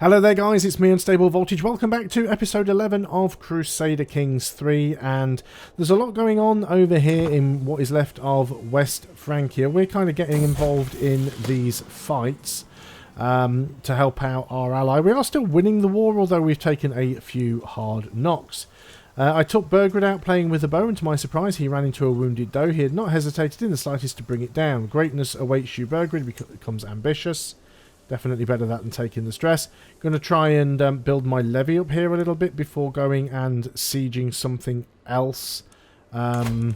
Hello there guys, it's me Unstable Voltage. Welcome back to episode 11 of Crusader Kings 3, and there's a lot going on over here in what is left of West Francia. We're kind of getting involved in these fights to help out our ally. We are still winning the war, although we've taken a few hard knocks. I took Burgred out playing with a bow, and to my surprise he ran into a wounded doe. He had not hesitated in the slightest to bring it down. Greatness awaits you, Burgred, becomes ambitious. Definitely better that than taking the stress. Going to try and build my levy up here a little bit before going and sieging something else. Yeah,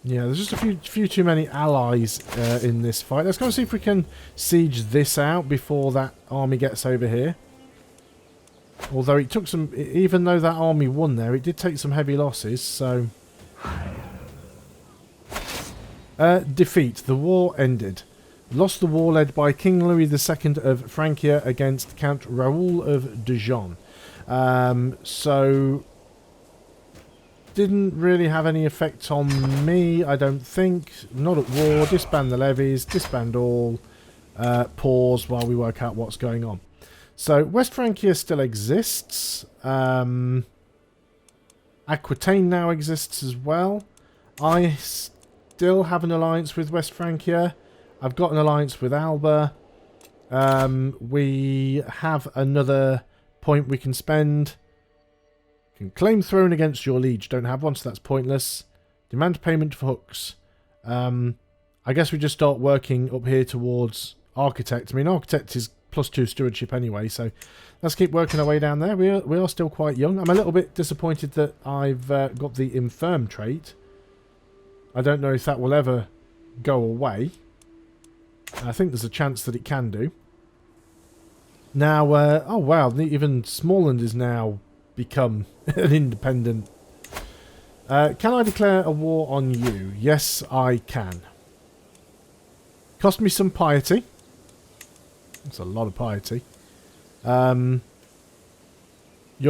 there's just a few too many allies in this fight. Let's go and see if we can siege this out before that army gets over here. Although it took some, even though that army won there, it did take some heavy losses, so... defeat. The war ended. Lost the war led by King Louis II of Francia against Count Raoul of Dijon. So, didn't really have any effect on me, I don't think. Not at war. Disband the levies, disband all. Pause while we work out what's going on. So, West Francia still exists. Aquitaine now exists as well. I still have an alliance with West Francia. I've got an alliance with Alba. We have another point we can spend. Can claim throne against your liege. Don't have one, so that's pointless. Demand payment for hooks. I guess we just start working up here towards architect. I mean, architect is +2 stewardship anyway, so let's keep working our way down there. We are still quite young. I'm a little bit disappointed that I've got the infirm trait. I don't know if that will ever go away. I think there's a chance that it can do. Now, oh wow, even Smallland has now become an independent. Can I declare a war on you? Yes, I can. Cost me some piety. That's a lot of piety. You're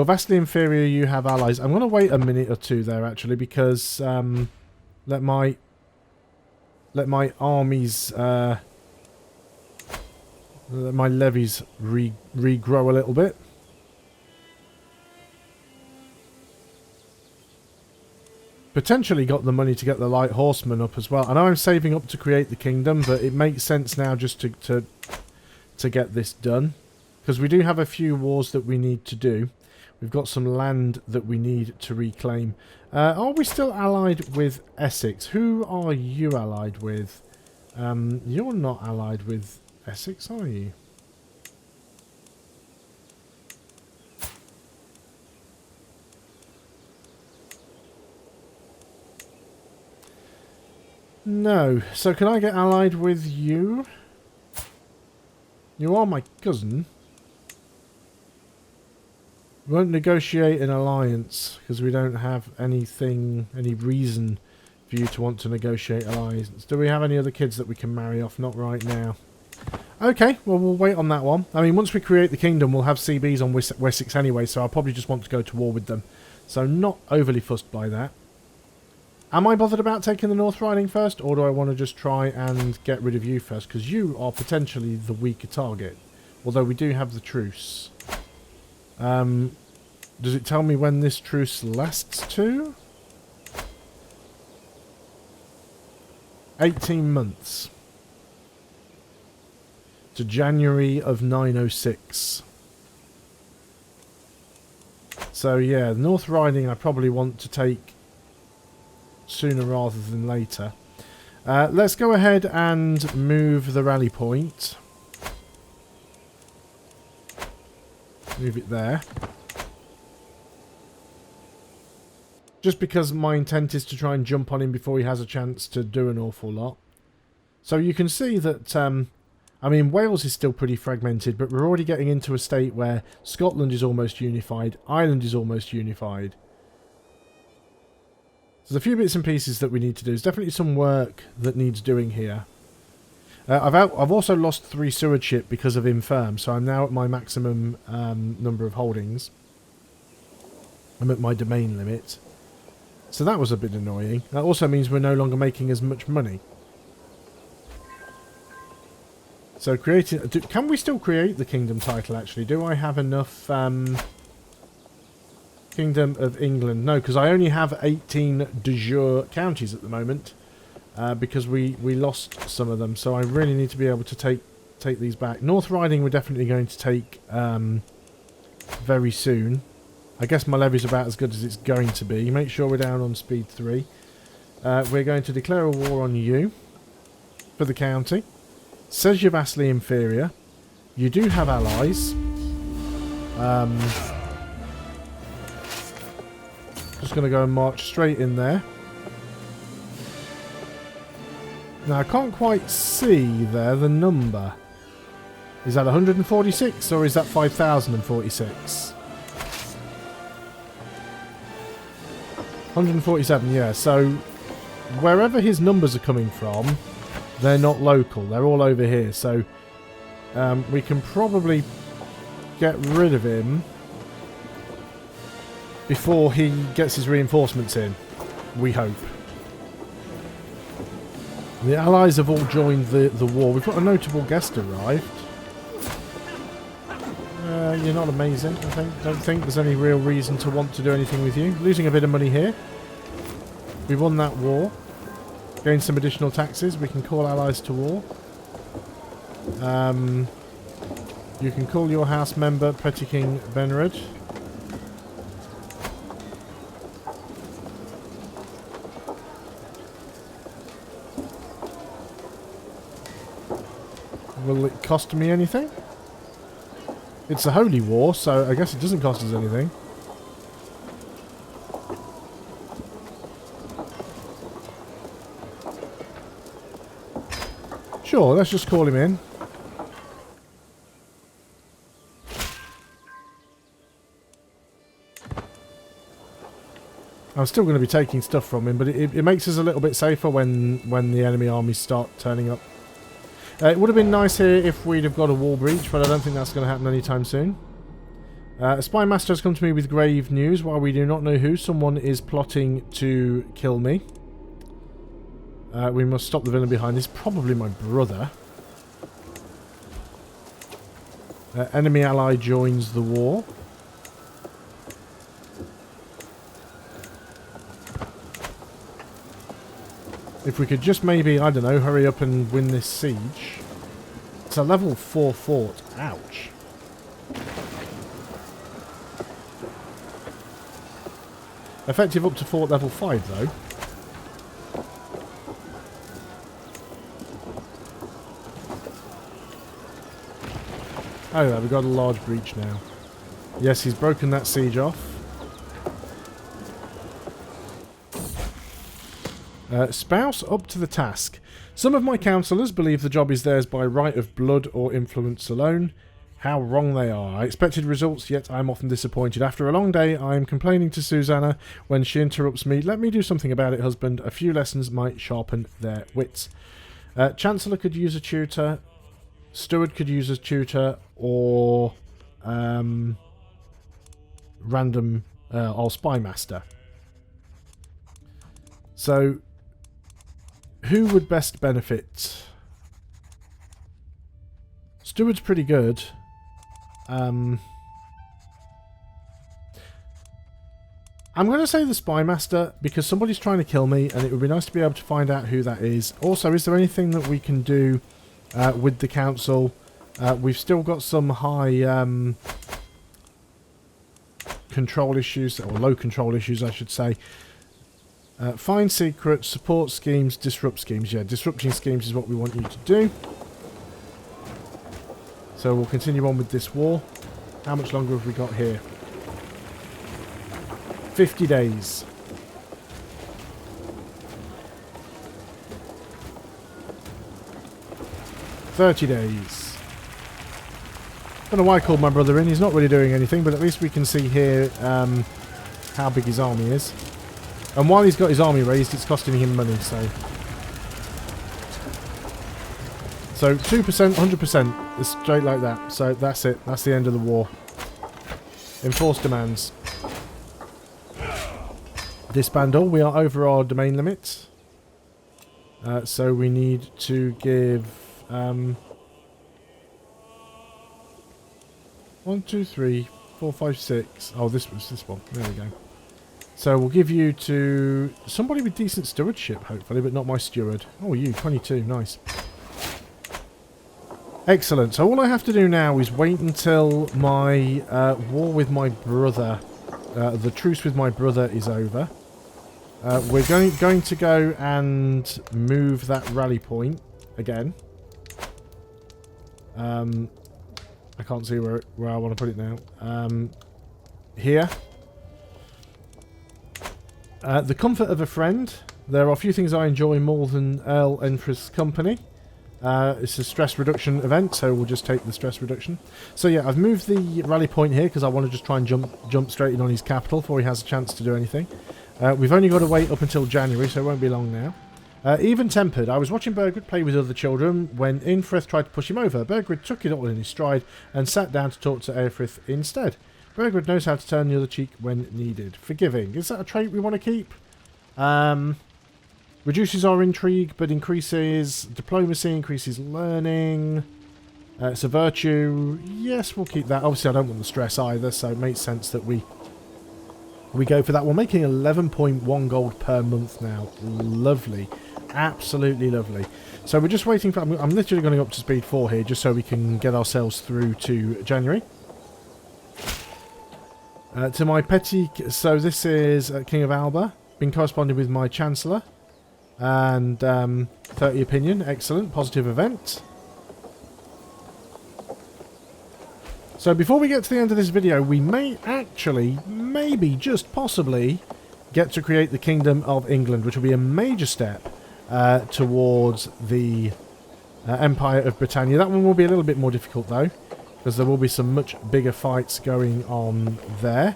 vastly inferior, you have allies. I'm going to wait a minute or two there, actually, because let my armies... my levies regrow a little bit. Potentially got the money to get the light horsemen up as well. I know I'm saving up to create the kingdom, but it makes sense now just to get this done, because we do have a few wars that we need to do. We've got some land that we need to reclaim. Are we still allied with Essex? Who are you allied with? You're not allied with Essex, are you? No. So can I get allied with you? You are my cousin. We won't negotiate an alliance because we don't have any reason for you to want to negotiate alliance. Do we have any other kids that we can marry off? Not right now. Okay, well, we'll wait on that one. I mean, once we create the kingdom, we'll have CBs on Wessex anyway, so I'll probably just want to go to war with them. So not overly fussed by that. Am I bothered about taking the North Riding first, or do I want to just try and get rid of you first? Because you are potentially the weaker target, although we do have the truce. Does it tell me when this truce lasts to? 18 months. To January of 906. So yeah, North Riding I probably want to take sooner rather than later. Let's go ahead and move the rally point. Move it there. Just because my intent is to try and jump on him before he has a chance to do an awful lot. So you can see that... I mean, Wales is still pretty fragmented, but we're already getting into a state where Scotland is almost unified, Ireland is almost unified. So there's a few bits and pieces that we need to do. There's definitely some work that needs doing here. I've also lost 3 stewardship because of infirm, so I'm now at my maximum number of holdings. I'm at my domain limit. So that was a bit annoying. That also means we're no longer making as much money. So creating... can we still create the kingdom title, actually? Do I have enough... Kingdom of England? No, because I only have 18 de jure counties at the moment. Because we lost some of them. So I really need to be able to take these back. North Riding we're definitely going to take very soon. I guess my levy's about as good as it's going to be. Make sure we're down on speed 3. We're going to declare a war on you for the county. Says you're vastly inferior. You do have allies. Just going to go and march straight in there. Now I can't quite see there the number. Is that 146 or is that 5046? 147, yeah. So wherever his numbers are coming from, they're not local. They're all over here. So we can probably get rid of him before he gets his reinforcements in. We hope. The allies have all joined the war. We've got a notable guest arrived. You're not amazing, I think. Don't think there's any real reason to want to do anything with you. Losing a bit of money here. We won that war. Gained some additional taxes. We can call allies to war. You can call your house member Petty King Benred. Will it cost me anything? It's a holy war, so I guess it doesn't cost us anything. Sure, let's just call him in. I'm still going to be taking stuff from him, but it makes us a little bit safer when the enemy armies start turning up. It would have been nice here if we'd have got a wall breach, but I don't think that's going to happen anytime soon. A spy master has come to me with grave news. While we do not know who, someone is plotting to kill me. We must stop the villain behind this. Probably my brother. Enemy ally joins the war. If we could just maybe, I don't know, hurry up and win this siege. It's a level 4 fort. Ouch. Effective up to fort level 5 though. Oh there, we've got a large breach now. Yes, he's broken that siege off. Spouse up to the task. Some of my councillors believe the job is theirs by right of blood or influence alone. How wrong they are. I expected results, yet I am often disappointed. After a long day, I am complaining to Susanna when she interrupts me. Let me do something about it, husband. A few lessons might sharpen their wits. Chancellor could use a tutor. Steward could use a tutor. Or random or spy master. So who would best benefit? Steward's pretty good. I'm going to say the spy master because somebody's trying to kill me and it would be nice to be able to find out who that is. Also, is there anything that we can do with the council? We've still got some high control issues, or low control issues I should say. Find secrets, support schemes, disrupt schemes. Yeah, disrupting schemes is what we want you to do. So we'll continue on with this war. How much longer have we got here? 50 days. $30 days. Don't know why I called my brother in. He's not really doing anything, but at least we can see here how big his army is. And while he's got his army raised, it's costing him money, so... So 2%, 100%. It's straight like that. So that's it. That's the end of the war. Enforce demands. Disband all. We are over our domain limit. So we need to give... 1, 2, 3, 4, 5, 6. Oh, this was this one. There we go. So we'll give you to somebody with decent stewardship, hopefully, but not my steward. Oh, you, 22. Nice. Excellent. So all I have to do now is wait until my war with my brother, the truce with my brother is over. We're going to go and move that rally point again. I can't see where I want to put it now. Here. The comfort of a friend. There are few things I enjoy more than Earl Enfra's company. It's a stress reduction event, so we'll just take the stress reduction. So yeah, I've moved the rally point here because I want to just try and jump straight in on his capital before he has a chance to do anything. We've only got to wait up until January, so it won't be long now. Even-tempered. I was watching Bergrid play with other children when Infrith tried to push him over. Bergrid took it all in his stride and sat down to talk to Aerfrith instead. Bergrid knows how to turn the other cheek when needed. Forgiving. Is that a trait we want to keep? Reduces our intrigue, but increases diplomacy, increases learning. It's a virtue. Yes, we'll keep that. Obviously, I don't want the stress either, so it makes sense that we go for that. We're making 11.1 gold per month now. Lovely. Absolutely lovely. So we're just waiting for... I'm literally going up to speed 4 here, just so we can get ourselves through to January. To my petty... So this is King of Alba. Been corresponding with my Chancellor. And 30 opinion. Excellent. Positive event. So before we get to the end of this video, we may actually, maybe, just possibly, get to create the Kingdom of England, which will be a major step towards the Empire of Britannia. That one will be a little bit more difficult, though, because there will be some much bigger fights going on there.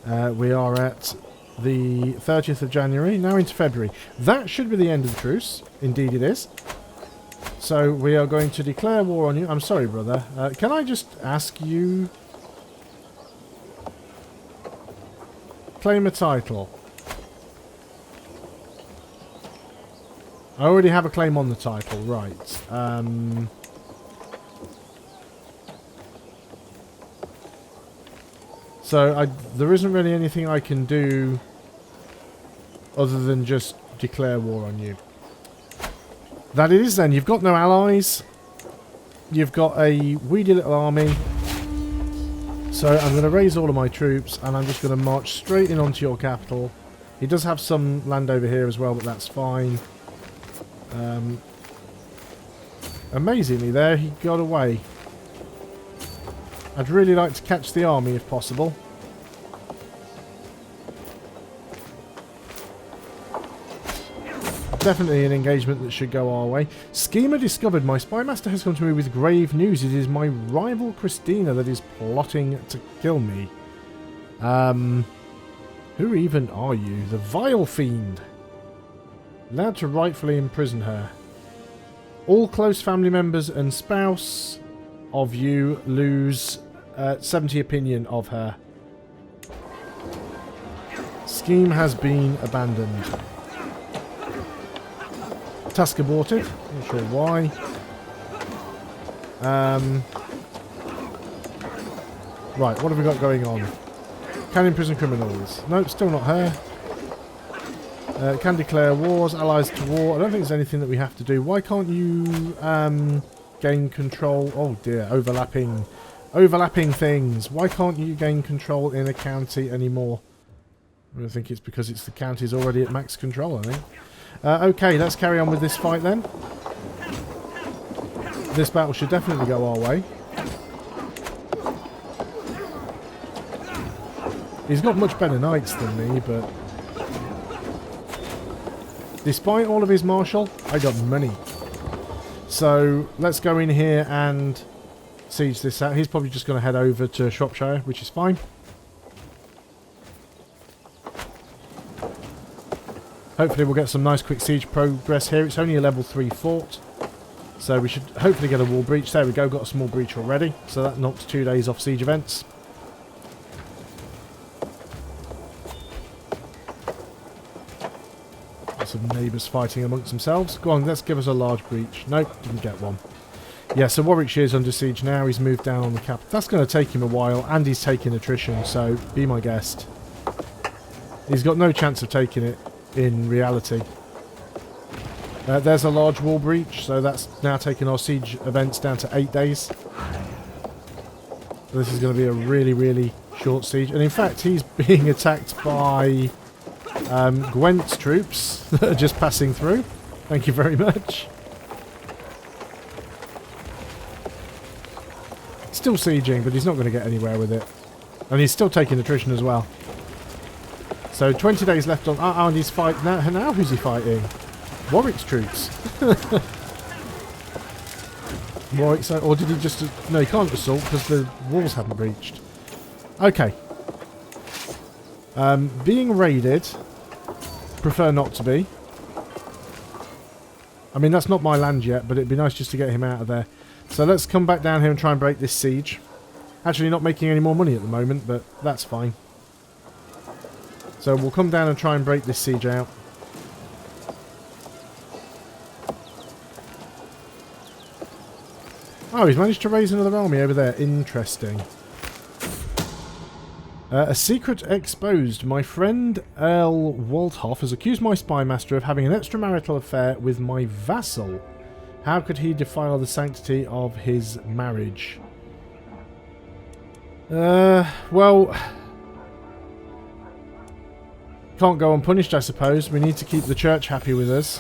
We are at the 30th of January, now into February. That should be the end of the truce. Indeed it is. So we are going to declare war on you. I'm sorry, brother. Can I just ask you... Claim a title. I already have a claim on the title, right. So there isn't really anything I can do other than just declare war on you. That it is then. You've got no allies. You've got a weedy little army. So I'm going to raise all of my troops and I'm just going to march straight in onto your capital. He does have some land over here as well, but that's fine. Amazingly there, he got away. I'd really like to catch the army if possible. Definitely an engagement that should go our way. Schemer discovered. My spy master has come to me with grave news. It is my rival Christina that is plotting to kill me. Who even are you? The vile fiend. Allowed to rightfully imprison her. All close family members and spouse of you lose 70 opinion of her. Scheme has been abandoned. Task aborted. Not sure why. Right, what have we got going on? Can imprison criminals. Nope, still not her. Can declare wars, allies to war. I don't think there's anything that we have to do. Why can't you gain control? Oh dear, overlapping things. Why can't you gain control in a county anymore? I think it's because the county's already at max control, I think. Okay, let's carry on with this fight then. This battle should definitely go our way. He's got much better knights than me, but... Despite all of his martial, I got money. So, let's go in here and siege this out. He's probably just going to head over to Shropshire, which is fine. Hopefully we'll get some nice quick siege progress here. It's only a level 3 fort. So we should hopefully get a wall breach. There we go, got a small breach already. So that knocks 2 days off siege events. Got some neighbours fighting amongst themselves. Go on, let's give us a large breach. Nope, didn't get one. Yeah, so Warwickshire's under siege now. He's moved down on the capital. That's going to take him a while, and he's taking attrition, so be my guest. He's got no chance of taking it in reality. There's a large wall breach, so that's now taking our siege events down to 8 days. This is going to be a really, really short siege. And in fact, he's being attacked by Gwent's troops that are just passing through. Thank you very much. Still sieging, but he's not going to get anywhere with it. And he's still taking attrition as well. So 20 days left on... Oh, and he's fighting... Now who's he fighting? Warwick's troops. Warwick's... Or did he just... No, he can't assault because the walls haven't breached. Okay. Being raided. Prefer not to be. I mean, that's not my land yet, but it'd be nice just to get him out of there. So let's come back down here and try and break this siege. Actually not making any more money at the moment, but that's fine. So we'll come down and try and break this siege out. Oh, he's managed to raise another army over there. Interesting. A secret exposed. My friend Earl Walthoff has accused my spymaster of having an extramarital affair with my vassal. How could he defile the sanctity of his marriage? Well... Can't go unpunished, I suppose. We need to keep the church happy with us.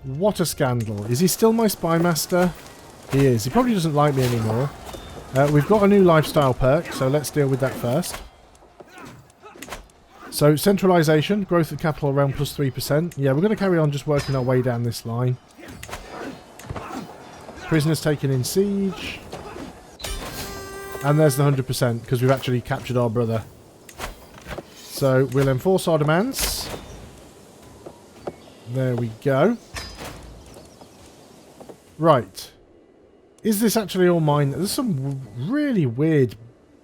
What a scandal. Is he still my spymaster? He is. He probably doesn't like me anymore. We've got a new lifestyle perk, so let's deal with that first. So, centralisation, growth of capital around plus 3%. Yeah, we're going to carry on just working our way down this line. Prisoners taken in siege. And there's the 100%, because we've actually captured our brother. So, we'll enforce our demands. There we go. Right. Is this actually all mine? There's some really weird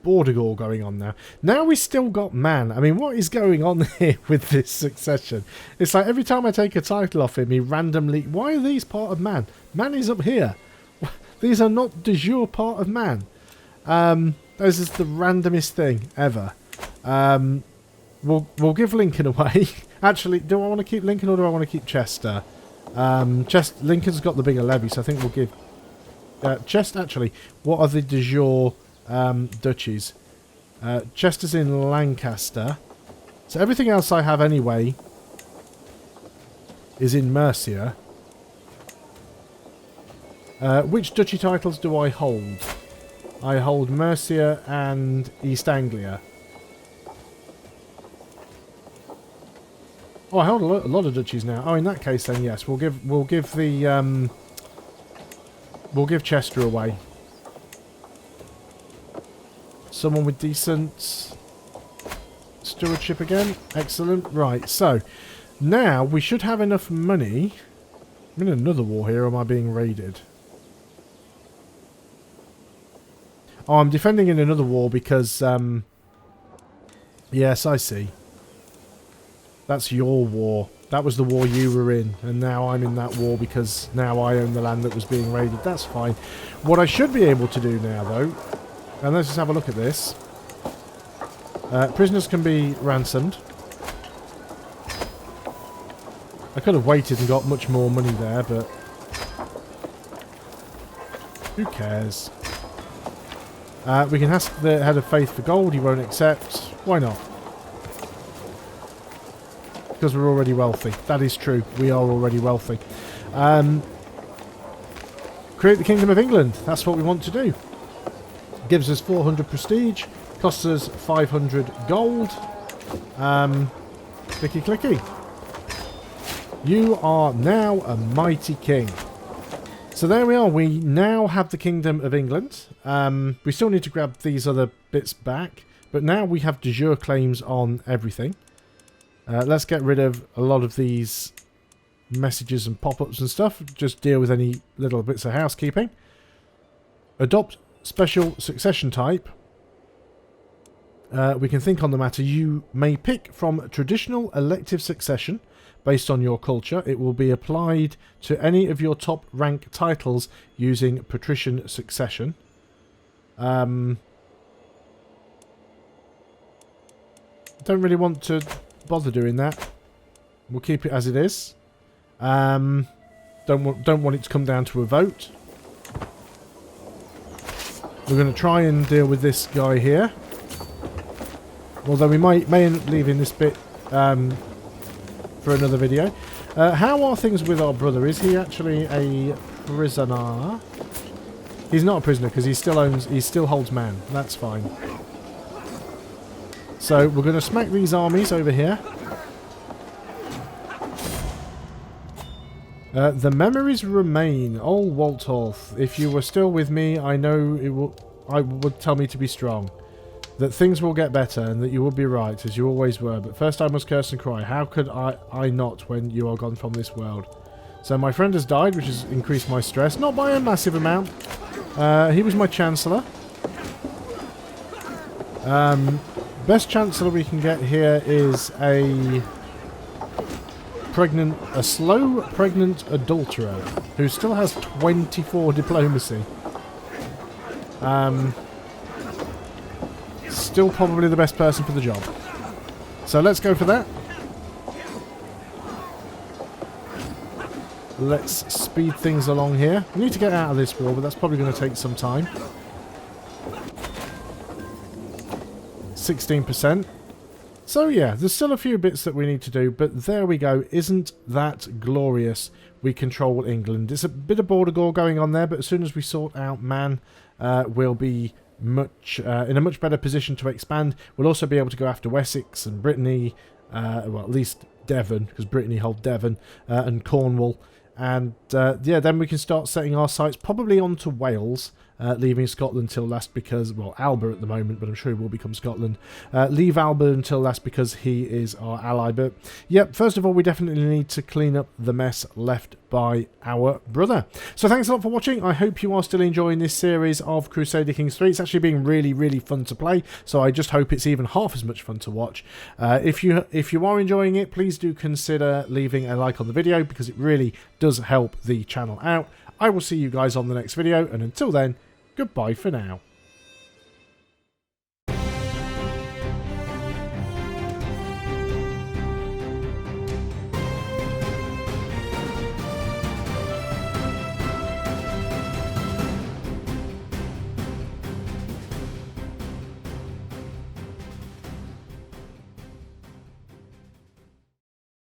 border gore going on now. Now we still got man. I mean, what is going on here with this succession? It's like every time I take a title off him, he randomly... Why are these part of man? Man is up here. These are not de jure part of man. This is the randomest thing ever. We'll give Lincoln away. Actually, do I want to keep Lincoln or do I want to keep Chester? Lincoln's got the bigger levy, so I think we'll give... Chester, actually, what are the de jure duchies? Chester's in Lancaster. So everything else I have anyway is in Mercia. Which duchy titles do I hold? I hold Mercia and East Anglia. Oh, I hold a lot of duchies now. Oh, in that case, then yes, we'll give Chester away. Someone with decent stewardship again. Excellent. Right, so now we should have enough money. I'm in another war here, or am I being raided? Oh, I'm defending in another war because... yes, I see. That's your war. That was the war you were in, and now I'm in that war because now I own the land that was being raided. That's fine. What I should be able to do now, though, and let's just have a look at this. Prisoners can be ransomed. I could have waited and got much more money there, but who cares? We can ask the head of faith for gold. He won't accept. Why not? Because we're already wealthy. That is true. We are already wealthy. Create the Kingdom of England. That's what we want to do. Gives us 400 prestige. Costs us 500 gold. Clicky clicky. You are now a mighty king. So there we are. We now have the Kingdom of England. We still need to grab these other bits back. But now we have de jure claims on everything. Let's get rid of a lot of these messages and pop-ups and stuff. Just deal with any little bits of housekeeping. Adopt special succession type. we can think on the matter. You may pick from traditional elective succession based on your culture. It will be applied to any of your top rank titles using patrician succession. Don't really want to bother doing that. We'll keep it as it is. Don't want it to come down to a vote. We're going to try and deal with this guy here. Although we may end up leaving this bit for another video. How are things with our brother? Is he actually a prisoner? He's not a prisoner because he still holds man. That's fine. So we're going to smack these armies over here. The memories remain. Oh, Waltorth, if you were still with me, I know I would tell me to be strong. That things will get better and that you will be right, as you always were. But first I must curse and cry. How could I not when you are gone from this world? So my friend has died, which has increased my stress. Not by a massive amount. He was my Chancellor. Best Chancellor we can get here is a slow pregnant adulterer who still has 24 diplomacy. Still probably the best person for the job. So let's go for that. Let's speed things along here. We need to get out of this war, but that's probably going to take some time. 16%. So yeah, there's still a few bits that we need to do, but there we go. Isn't that glorious? We control England. It's a bit of border war going on there, but as soon as we sort out Man, we'll be in a much better position to expand. We'll also be able to go after Wessex and Brittany, well, at least Devon, because Brittany hold Devon, and Cornwall. And yeah, then we can start setting our sights probably onto Wales, leaving Scotland till last because, well, Alba at the moment, but I'm sure he will become Scotland. Leave Alba until last because he is our ally. But yep, first of all, we definitely need to clean up the mess left by our brother. So thanks a lot for watching. I hope you are still enjoying this series of Crusader Kings 3. It's actually been really, really fun to play, so I just hope it's even half as much fun to watch. If you are enjoying it, please do consider leaving a like on the video because it really does help the channel out. I will see you guys on the next video, and until then, goodbye for now.